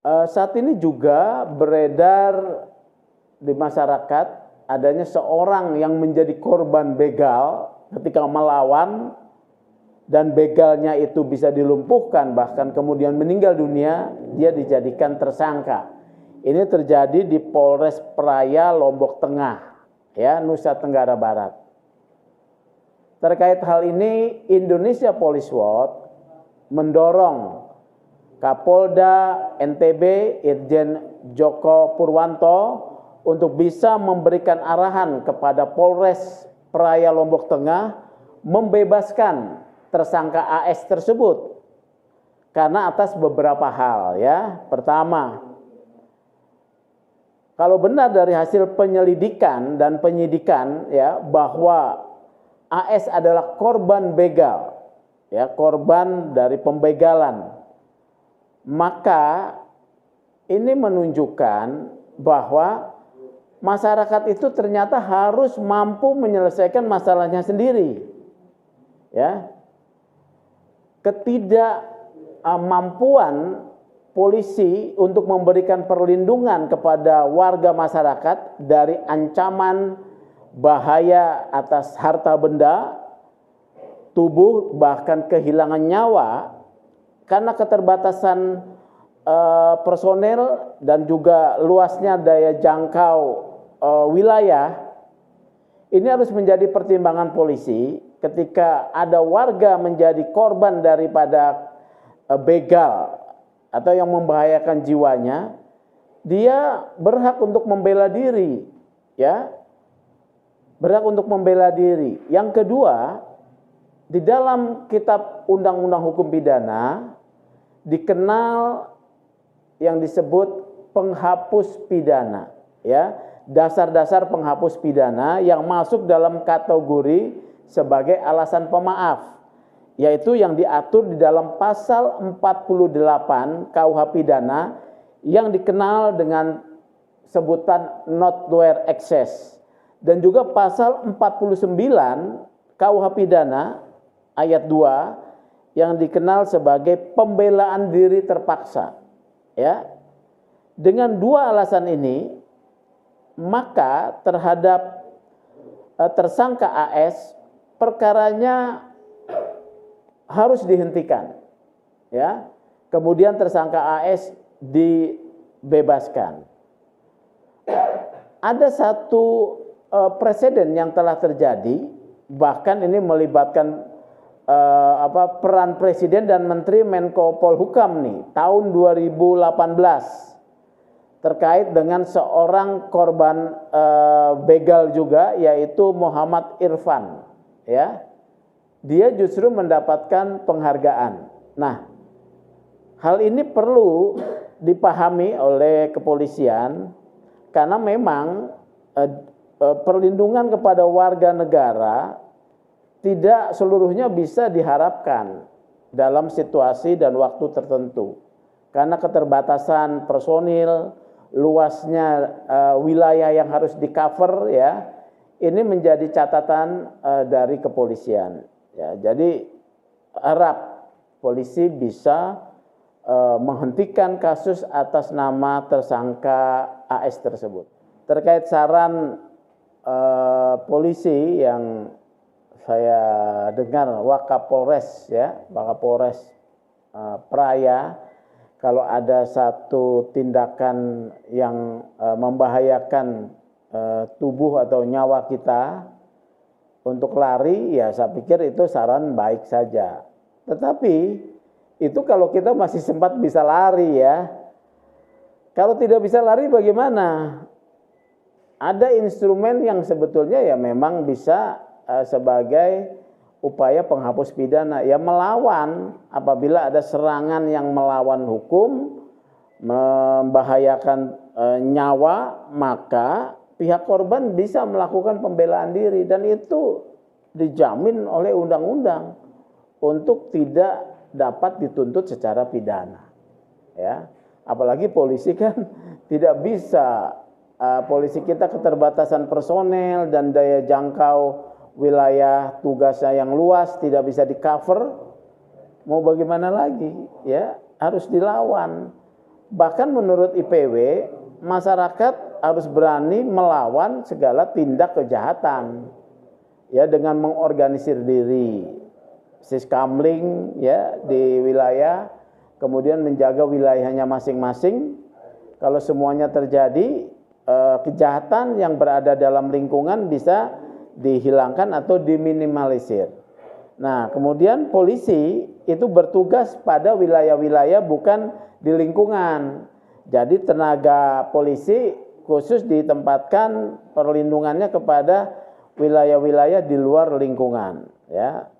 Saat ini juga beredar di masyarakat adanya seorang yang menjadi korban begal ketika melawan dan begalnya itu bisa dilumpuhkan bahkan kemudian meninggal dunia, dia dijadikan tersangka. Ini terjadi di Polres Praia, Lombok Tengah, ya, Nusa Tenggara Barat. Terkait hal ini, Indonesia Police Watch mendorong Kapolda NTB Irjen Joko Purwanto untuk bisa memberikan arahan kepada Polres Praia Lombok Tengah membebaskan tersangka AS tersebut karena atas beberapa hal, ya. Pertama, kalau benar dari hasil penyelidikan dan penyidikan, ya, bahwa AS adalah korban begal, ya, korban dari pembegalan, maka ini menunjukkan bahwa masyarakat itu ternyata harus mampu menyelesaikan masalahnya sendiri, ya. Ketidakmampuan polisi untuk memberikan perlindungan kepada warga masyarakat dari ancaman bahaya atas harta benda, tubuh, bahkan kehilangan nyawa karena keterbatasan personel dan juga luasnya daya jangkau wilayah. Ini harus menjadi pertimbangan polisi ketika ada warga menjadi korban daripada begal atau yang membahayakan jiwanya, dia berhak untuk membela diri, ya. Berhak untuk membela diri. Yang kedua, di dalam kitab Undang-Undang Hukum Pidana dikenal yang disebut penghapus pidana, ya, dasar-dasar penghapus pidana yang masuk dalam kategori sebagai alasan pemaaf, yaitu yang diatur di dalam pasal 48 KUH Pidana yang dikenal dengan sebutan not where excess, dan juga pasal 49 KUH Pidana ayat 2 yang dikenal sebagai pembelaan diri terpaksa. Ya, dengan dua alasan ini, maka terhadap tersangka AS perkaranya harus dihentikan, ya. Kemudian tersangka AS dibebaskan. Ada satu presiden yang telah terjadi, bahkan ini melibatkan peran Presiden dan Menteri Menko Polhukam nih tahun 2018 terkait dengan seorang korban begal juga, yaitu Muhammad Irfan, ya. Dia justru mendapatkan penghargaan. Nah, hal ini perlu dipahami oleh kepolisian karena memang perlindungan kepada warga negara tidak seluruhnya bisa diharapkan dalam situasi dan waktu tertentu. Karena keterbatasan personil, luasnya wilayah yang harus di-cover, ya. Ini menjadi catatan dari kepolisian. Ya, jadi harap polisi bisa menghentikan kasus atas nama tersangka AS tersebut. Terkait saran polisi yang saya dengar Wakapolres, ya, Wakapolres Praia, kalau ada satu tindakan yang membahayakan tubuh atau nyawa kita untuk lari, ya saya pikir itu saran baik saja. Tetapi itu kalau kita masih sempat bisa lari, ya. Kalau tidak bisa lari bagaimana? Ada instrumen yang sebetulnya ya memang bisa sebagai upaya penghapus pidana, ya, melawan apabila ada serangan yang melawan hukum, membahayakan nyawa, maka pihak korban bisa melakukan pembelaan diri dan itu dijamin oleh undang-undang untuk tidak dapat dituntut secara pidana, ya. Apalagi polisi kan tidak bisa, polisi kita keterbatasan personel dan daya jangkau wilayah tugasnya yang luas, tidak bisa di cover. Mau bagaimana lagi, ya, harus dilawan. Bahkan menurut IPW, masyarakat harus berani melawan segala tindak kejahatan, ya, dengan mengorganisir diri, siskamling, ya, di wilayah, kemudian menjaga wilayahnya masing-masing. Kalau semuanya terjadi, kejahatan yang berada dalam lingkungan bisa dihilangkan atau diminimalisir. Nah, kemudian polisi itu bertugas pada wilayah-wilayah bukan di lingkungan. Jadi tenaga polisi khusus ditempatkan perlindungannya kepada wilayah-wilayah di luar lingkungan, ya.